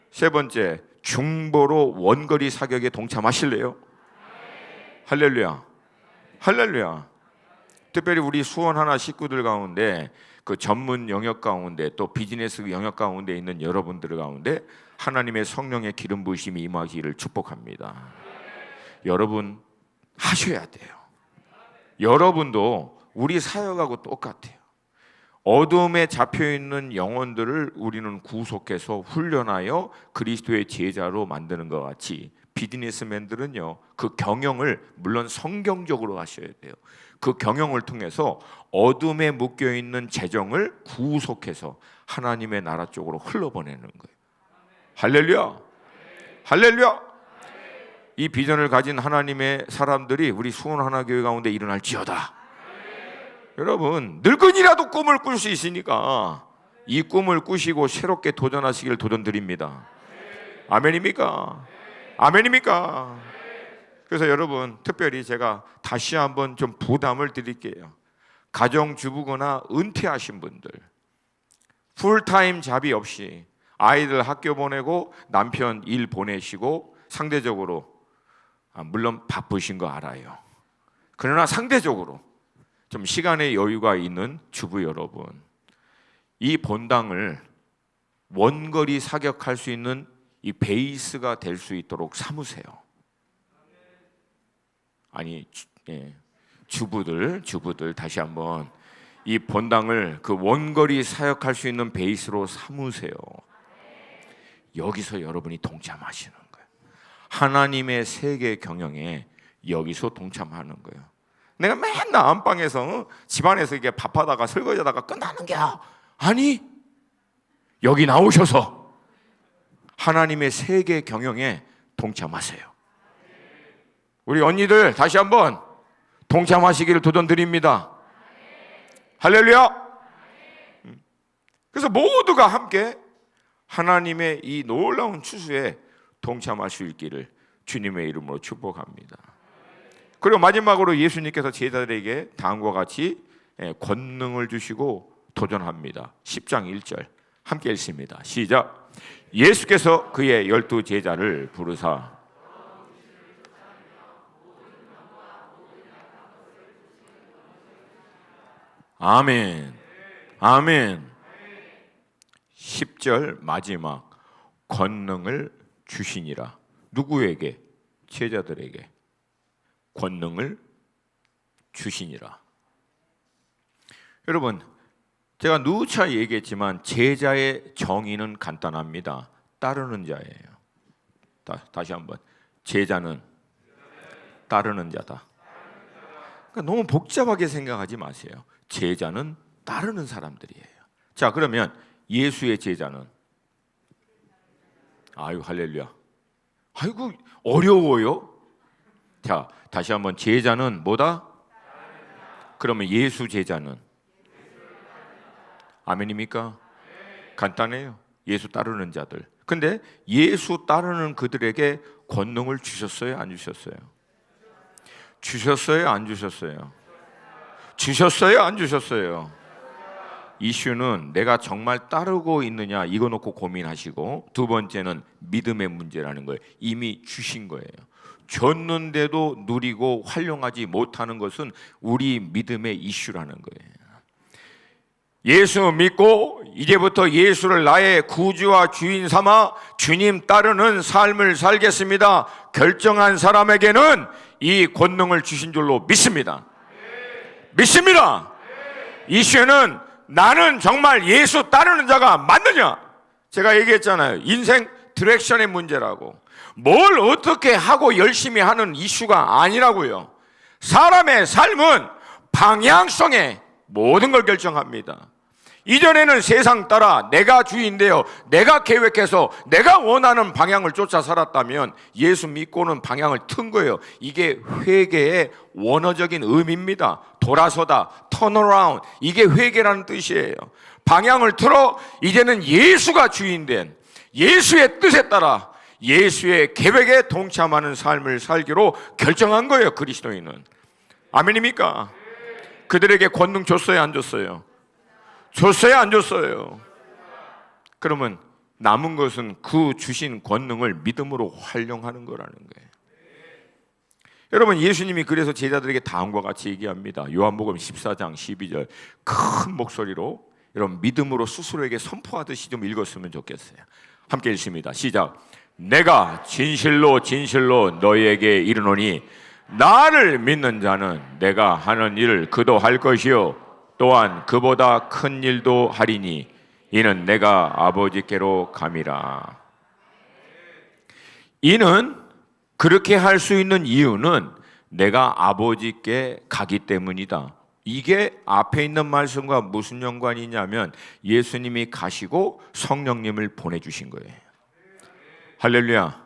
세 번째, 중보로 원거리 사격에 동참하실래요? 할렐루야. 할렐루야. 특별히 우리 수원 하나 식구들 가운데, 그 전문 영역 가운데 또 비즈니스 영역 가운데 있는 여러분들 가운데 하나님의 성령의 기름 부으심이 임하기를 축복합니다. 여러분 하셔야 돼요. 여러분도 우리 사역하고 똑같아요. 어둠에 잡혀있는 영혼들을 우리는 구속해서 훈련하여 그리스도의 제자로 만드는 것 같이, 비즈니스맨들은요, 그 경영을 물론 성경적으로 하셔야 돼요. 그 경영을 통해서 어둠에 묶여있는 재정을 구속해서 하나님의 나라 쪽으로 흘러보내는 거예요. 할렐루야. 할렐루야. 이 비전을 가진 하나님의 사람들이 우리 수원 하나교회 가운데 일어날지어다. 여러분, 늙은이라도 꿈을 꿀 수 있으니까 이 꿈을 꾸시고 새롭게 도전하시길 도전드립니다. 아멘입니까? 아멘입니까? 그래서 여러분, 특별히 제가 다시 한번 좀 부담을 드릴게요. 가정주부거나 은퇴하신 분들, 풀타임 잡이 없이 아이들 학교 보내고 남편 일 보내시고 상대적으로, 물론 바쁘신 거 알아요. 그러나 상대적으로 좀 시간의 여유가 있는 주부 여러분, 이 본당을 원거리 사격할 수 있는 이 베이스가 될 수 있도록 삼으세요. 아니, 주부들 다시 한번 이 본당을 그 원거리 사역할 수 있는 베이스로 삼으세요. 여기서 여러분이 동참하시는 거예요. 하나님의 세계 경영에 여기서 동참하는 거예요. 내가 맨날 안방에서 집안에서 이게 밥하다가 설거지하다가 끝나는 게 아니, 여기 나오셔서 하나님의 세계 경영에 동참하세요. 우리 언니들 다시 한번 동참하시기를 도전드립니다. 할렐루야. 그래서 모두가 함께 하나님의 이 놀라운 추수에 동참할 수 있기를 주님의 이름으로 축복합니다. 그리고 마지막으로 예수님께서 제자들에게 다음과 같이 권능을 주시고 도전합니다. 10장 1절 함께 읽습니다. 시작. 예수께서 그의 12 제자를 부르사 아멘, 아멘. 10절 마지막 권능을 주시니라. 누구에게? 제자들에게 권능을 주시니라. 여러분, 제가 누차 얘기했지만 제자의 정의는 간단합니다. 따르는 자예요. 다시 한번, 제자는 따르는 자다. 그러니까 너무 복잡하게 생각하지 마세요. 제자는 따르는 사람들이에요. 자, 그러면 예수의 제자는, 아유 할렐루야, 아이고 어려워요. 자, 다시 한번, 제자는 뭐다? 그러면 예수 제자는, 아멘입니까? 간단해요. 예수 따르는 자들. 근데 예수 따르는 그들에게 권능을 주셨어요, 안 주셨어요? 주셨어요, 안 주셨어요? 주셨어요, 안 주셨어요? 이슈는 내가 정말 따르고 있느냐 이거 놓고 고민하시고, 두 번째는 믿음의 문제라는 거예요. 이미 주신 거예요. 줬는데도 누리고 활용하지 못하는 것은 우리 믿음의 이슈라는 거예요. 예수 믿고 이제부터 예수를 나의 구주와 주인 삼아 주님 따르는 삶을 살겠습니다 결정한 사람에게는 이 권능을 주신 줄로 믿습니다. 믿습니다. 이슈는 나는 정말 예수 따르는 자가 맞느냐. 제가 얘기했잖아요. 인생 디렉션의 문제라고. 뭘 어떻게 하고 열심히 하는 이슈가 아니라고요. 사람의 삶은 방향성에 모든 걸 결정합니다. 이전에는 세상 따라 내가 주인되어 내가 계획해서 내가 원하는 방향을 쫓아 살았다면 예수 믿고는 방향을 튼 거예요. 이게 회개의 원어적인 의미입니다. 돌아서다, turn around. 이게 회개라는 뜻이에요. 방향을 틀어 이제는 예수가 주인된 예수의 뜻에 따라 예수의 계획에 동참하는 삶을 살기로 결정한 거예요. 그리스도인은. 아멘입니까? 그들에게 권능 줬어요, 안 줬어요? 줬어요, 안 줬어요? 그러면 남은 것은 그 주신 권능을 믿음으로 활용하는 거라는 거예요. 여러분, 예수님이 그래서 제자들에게 다음과 같이 얘기합니다. 요한복음 14장 12절 큰 목소리로 여러분 믿음으로 스스로에게 선포하듯이 좀 읽었으면 좋겠어요. 함께 읽습니다. 시작. 내가 진실로 진실로 너희에게 이르노니 나를 믿는 자는 내가 하는 일을 그도 할 것이요 또한 그보다 큰 일도 하리니 이는 내가 아버지께로 감이라. 이는 그렇게 할 수 있는 이유는 내가 아버지께 가기 때문이다. 이게 앞에 있는 말씀과 무슨 연관이냐면 예수님이 가시고 성령님을 보내주신 거예요. 할렐루야.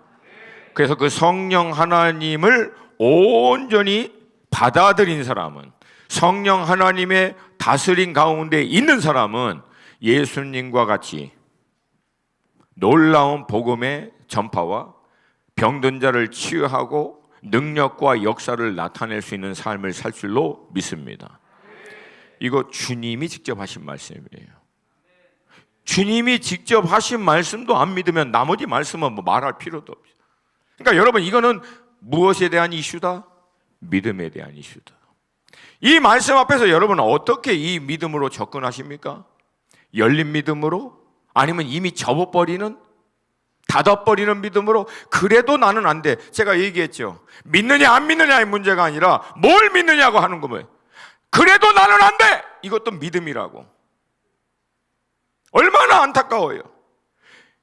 그래서 그 성령 하나님을 온전히 받아들인 사람은, 성령 하나님의 다스림 가운데 있는 사람은 예수님과 같이 놀라운 복음의 전파와 병든 자를 치유하고 능력과 역사를 나타낼 수 있는 삶을 살 줄로 믿습니다. 이거 주님이 직접 하신 말씀이에요. 주님이 직접 하신 말씀도 안 믿으면 나머지 말씀은 뭐 말할 필요도 없어요. 그러니까 여러분, 이거는 무엇에 대한 이슈다? 믿음에 대한 이슈다. 이 말씀 앞에서 여러분은 어떻게 이 믿음으로 접근하십니까? 열린 믿음으로? 아니면 이미 접어버리는, 닫아버리는 믿음으로? 그래도 나는 안 돼. 제가 얘기했죠. 믿느냐 안 믿느냐의 문제가 아니라 뭘 믿느냐고 하는 거예요. 그래도 나는 안 돼. 이것도 믿음이라고. 얼마나 안타까워요.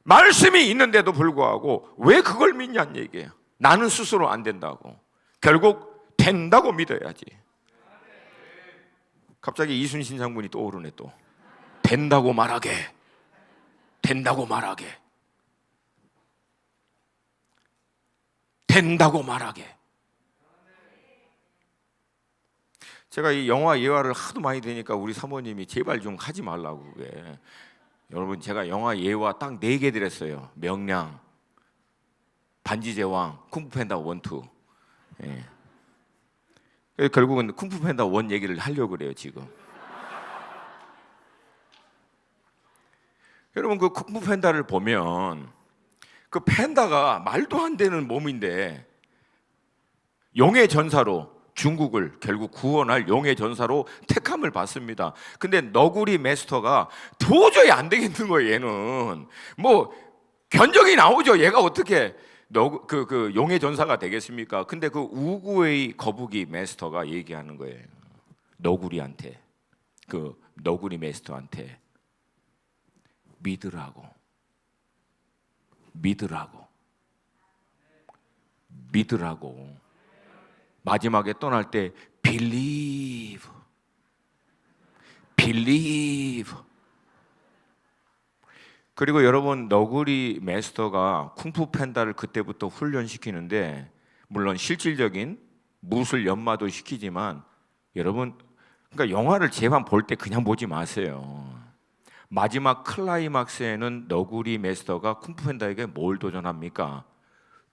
말씀이 있는데도 불구하고 왜 그걸 믿냐는 얘기예요. 나는 스스로 안 된다고. 결국 된다고 믿어야지. 갑자기 이순신 장군이 떠오르네. 또 된다고 말하게, 된다고 말하게, 된다고 말하게. 제가 이 영화 예화를 하도 많이 되니까 우리 사모님이 제발 좀 하지 말라고. 그게 여러분, 제가 영화 예화 딱 4개 드렸어요. 명량, 반지제왕, 쿵푸팬다 1, 2. 예. 결국은 쿵푸팬다 1 얘기를 하려고 그래요 지금. 여러분, 그 쿵푸팬다를 보면 그 팬다가 말도 안 되는 몸인데 용의 전사로 중국을 결국 구원할 용의 전사로 택함을 받습니다. 근데 너구리 마스터가 도저히 안 되겠는 거예요. 얘는 뭐 견적이 나오죠. 얘가 어떻게 그 용의 전사가 되겠습니까? 근데 그 우구의 거북이 마스터가 얘기하는 거예요. 너구리한테, 그 너구리 마스터한테 믿으라고. 마지막에 떠날 때 believe. 그리고 여러분, 너구리 마스터가 쿵푸 팬다를 그때부터 훈련시키는데, 물론 실질적인 무술 연마도 시키지만, 여러분, 그러니까 영화를 제만 볼 때 그냥 보지 마세요. 마지막 클라이막스에는 너구리 마스터가 쿵푸 팬다에게 뭘 도전합니까?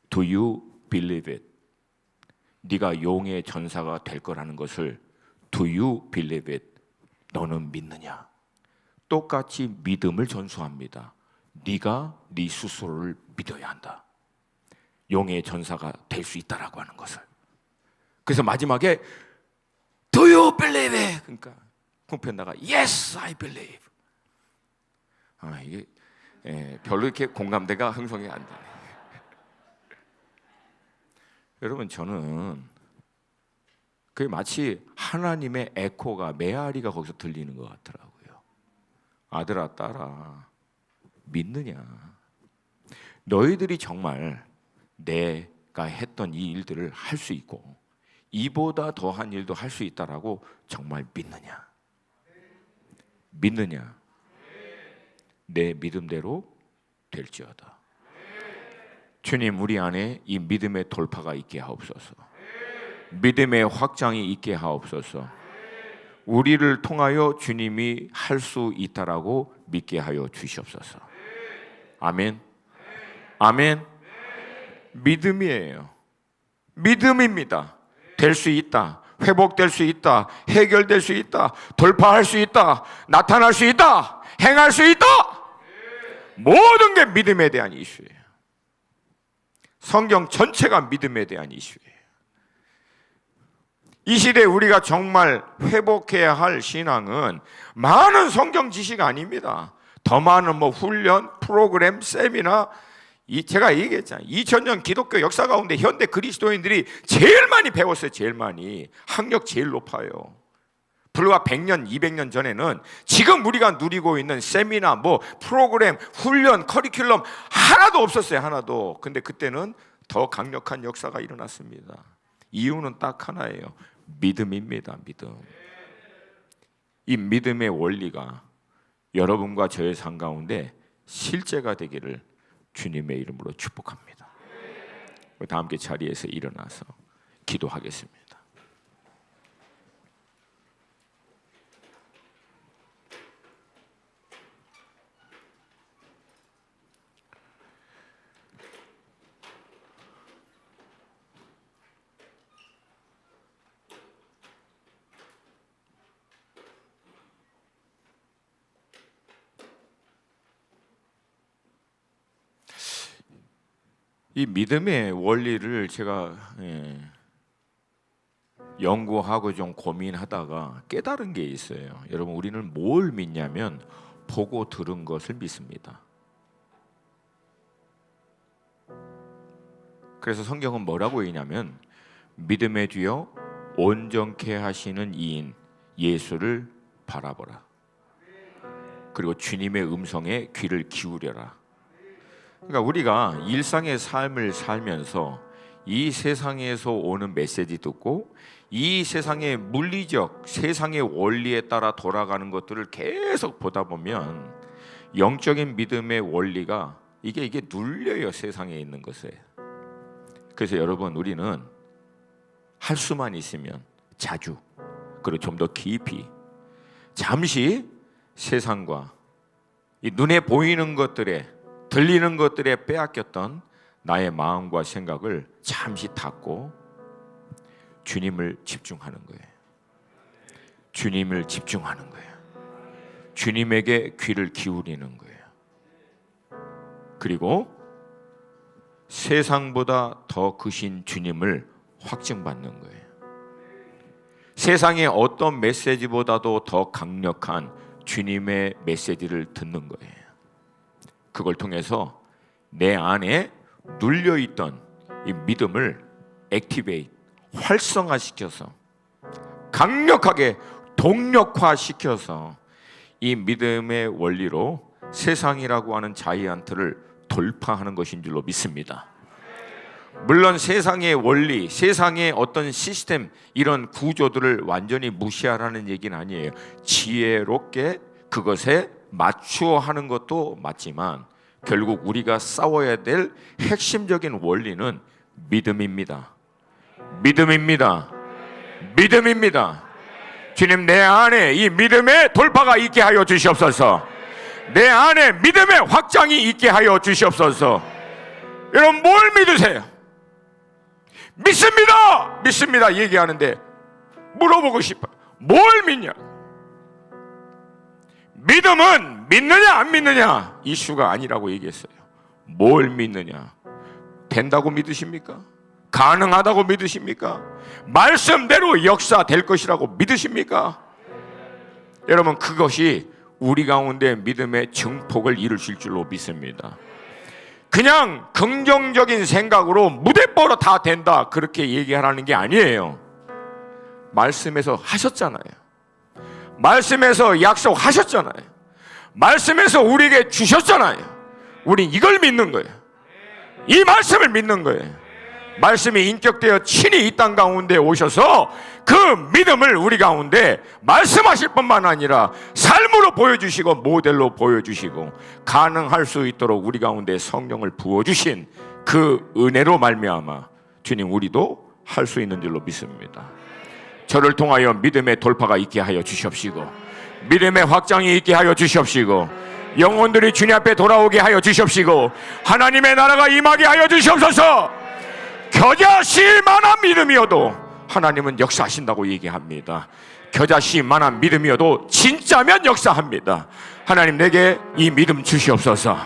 Do you believe it? 네가 용의 전사가 될 거라는 것을 Do you believe it? 너는 믿느냐? 똑같이 믿음을 전수합니다. 네가 네 스스로를 믿어야 한다. 용의 전사가 될 수 있다라고 하는 것을. 그래서 마지막에 Do you believe it? 그러니까 쿵푸팬다가 Yes, I believe. 이게 별로 이렇게 공감대가 형성이 안 되네. 여러분, 저는 그게 마치 하나님의 에코가, 메아리가 거기서 들리는 것 같더라고요. 아들아, 딸아, 믿느냐? 너희들이 정말 내가 했던 이 일들을 할 수 있고 이보다 더한 일도 할 수 있다라고 정말 믿느냐? 내 믿음대로 될지어다. 주님, 우리 안에 이 믿음의 돌파가 있게 하옵소서. 믿음의 확장이 있게 하옵소서. 우리를 통하여 주님이 할 수 있다라고 믿게 하여 주시옵소서. 아멘. 믿음이에요. 믿음입니다. 될 수 있다. 회복될 수 있다. 해결될 수 있다. 돌파할 수 있다. 나타날 수 있다. 행할 수 있다. 모든 게 믿음에 대한 이슈예요. 성경 전체가 믿음에 대한 이슈예요. 이 시대에 우리가 정말 회복해야 할 신앙은 많은 성경 지식 아닙니다. 더 많은 훈련, 프로그램, 세미나, 제가 얘기했잖아요. 2000년 기독교 역사 가운데 현대 그리스도인들이 제일 많이 배웠어요. 제일 많이. 학력 제일 높아요. 불과 100년, 200년 전에는 지금 우리가 누리고 있는 세미나, 프로그램, 훈련, 커리큘럼 하나도 없었어요. 하나도. 근데 그때는 더 강력한 역사가 일어났습니다. 이유는 딱 하나예요. 믿음입니다. 믿음. 이 믿음의 원리가 여러분과 저의 삶 가운데 실제가 되기를 주님의 이름으로 축복합니다. 다 함께 자리에서 일어나서 기도하겠습니다. 이 믿음의 원리를 제가 연구하고 좀 고민하다가 깨달은 게 있어요. 여러분, 우리는 뭘 믿냐면 보고 들은 것을 믿습니다. 그래서 성경은 뭐라고 얘기냐면 믿음의 주여 온전케 하시는 이인 예수를 바라보라. 그리고 주님의 음성에 귀를 기울여라. 그러니까 우리가 일상의 삶을 살면서 이 세상에서 오는 메시지 듣고 이 세상의 물리적, 세상의 원리에 따라 돌아가는 것들을 계속 보다 보면 영적인 믿음의 원리가 이게 눌려요. 세상에 있는 것에. 그래서 여러분, 우리는 할 수만 있으면 자주, 그리고 좀 더 깊이 잠시 세상과 이 눈에 보이는 것들에, 들리는 것들에 빼앗겼던 나의 마음과 생각을 잠시 닫고 주님을 집중하는 거예요. 주님을 집중하는 거예요. 주님에게 귀를 기울이는 거예요. 그리고 세상보다 더 크신 주님을 확증받는 거예요. 세상의 어떤 메시지보다도 더 강력한 주님의 메시지를 듣는 거예요. 그걸 통해서 내 안에 눌려있던 이 믿음을 액티베이트, 활성화시켜서 강력하게 동력화시켜서 이 믿음의 원리로 세상이라고 하는 자이언트를 돌파하는 것인 줄로 믿습니다. 물론 세상의 원리, 세상의 어떤 시스템, 이런 구조들을 완전히 무시하라는 얘기는 아니에요. 지혜롭게 그것에 맞추어 하는 것도 맞지만 결국 우리가 싸워야 될 핵심적인 원리는 믿음입니다. 믿음입니다. 믿음입니다. 주님, 내 안에 이 믿음의 돌파가 있게 하여 주시옵소서. 내 안에 믿음의 확장이 있게 하여 주시옵소서. 여러분, 뭘 믿으세요? 믿습니다! 믿습니다 얘기하는데 물어보고 싶어요. 뭘 믿냐? 믿음은 믿느냐 안 믿느냐 이슈가 아니라고 얘기했어요. 뭘 믿느냐? 된다고 믿으십니까? 가능하다고 믿으십니까? 말씀대로 역사될 것이라고 믿으십니까? 여러분, 그것이 우리 가운데 믿음의 증폭을 이루실 줄로 믿습니다. 그냥 긍정적인 생각으로 무대뽀로 다 된다 그렇게 얘기하라는 게 아니에요. 말씀에서 하셨잖아요. 말씀에서 약속하셨잖아요. 말씀에서 우리에게 주셨잖아요. 우린 이걸 믿는 거예요. 이 말씀을 믿는 거예요. 말씀이 인격되어 친히 이 땅 가운데 오셔서 그 믿음을 우리 가운데 말씀하실 뿐만 아니라 삶으로 보여주시고 모델로 보여주시고 가능할 수 있도록 우리 가운데 성령을 부어주신 그 은혜로 말미암아 주님, 우리도 할 수 있는 줄로 믿습니다. 저를 통하여 믿음의 돌파가 있게 하여 주시옵시고 믿음의 확장이 있게 하여 주시옵시고 영혼들이 주님 앞에 돌아오게 하여 주시옵시고 하나님의 나라가 임하게 하여 주시옵소서. 겨자씨만한 믿음이어도 하나님은 역사하신다고 얘기합니다. 겨자씨만한 믿음이어도 진짜면 역사합니다. 하나님, 내게 이 믿음 주시옵소서.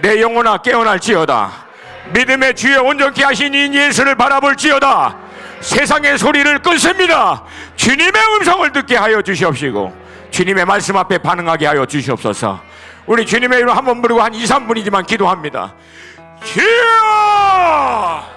내 영혼아 깨어날지어다. 믿음의 주여 온전케 하신 이 예수를 바라볼지어다. 세상의 소리를 끊습니다. 주님의 음성을 듣게 하여 주시옵시고 주님의 말씀 앞에 반응하게 하여 주시옵소서. 우리 주님의 이름 한번 부르고 한 2, 3분이지만 기도합니다. 주여!